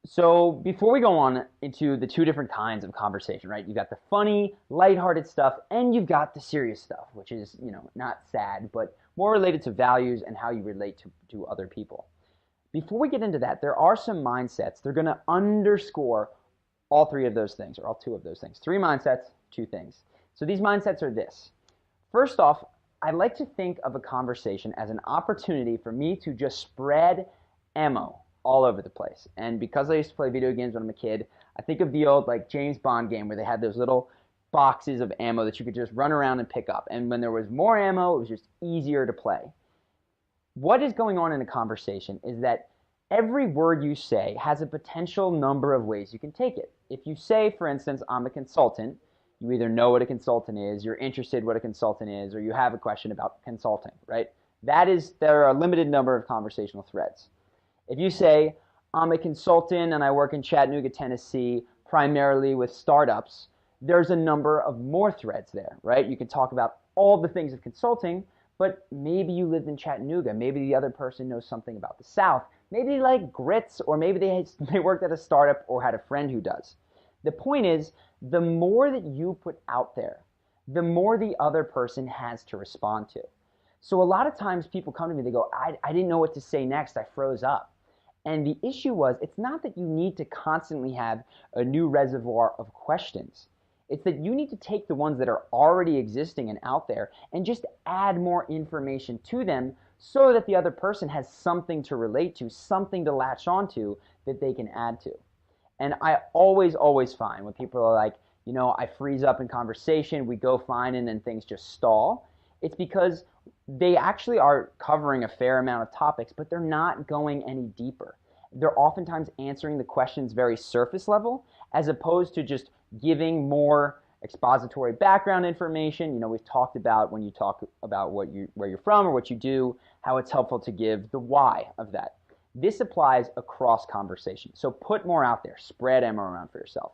So before we go on into the two different kinds of conversation, right? You've got the funny, lighthearted stuff, and you've got the serious stuff, which is, not sad, but more related to values and how you relate to other people. Before we get into that, there are some mindsets. They're going to underscore all three of those things, or all two of those things. Three mindsets, two things. So these mindsets are this. First off, I like to think of a conversation as an opportunity for me to just spread ammo all over the place. And because I used to play video games when I'm a kid, I think of the old like James Bond game where they had those little boxes of ammo that you could just run around and pick up. And when there was more ammo, it was just easier to play. What is going on in a conversation is that every word you say has a potential number of ways you can take it. If you say, for instance, I'm a consultant, you either know what a consultant is, you're interested what a consultant is, or you have a question about consulting, right? There are a limited number of conversational threads. If you say, I'm a consultant and I work in Chattanooga, Tennessee, primarily with startups, there's a number of more threads there, right? You can talk about all the things of consulting, but maybe you lived in Chattanooga. Maybe the other person knows something about the South. Maybe they like grits, or maybe they worked at a startup or had a friend who does. The point is, the more that you put out there, the more the other person has to respond to. So a lot of times people come to me, they go, I didn't know what to say next, I froze up. And the issue was, it's not that you need to constantly have a new reservoir of questions. It's that you need to take the ones that are already existing and out there and just add more information to them so that the other person has something to relate to, something to latch onto that they can add to. And I always find when people are like, I freeze up in conversation, we go fine, and then things just stall. It's because they actually are covering a fair amount of topics, but they're not going any deeper. They're oftentimes answering the questions very surface level, as opposed to just giving more expository background information. We've talked about when you talk about where you're from or what you do, how it's helpful to give the why of that. This applies across conversation. So put more out there. Spread ammo around for yourself.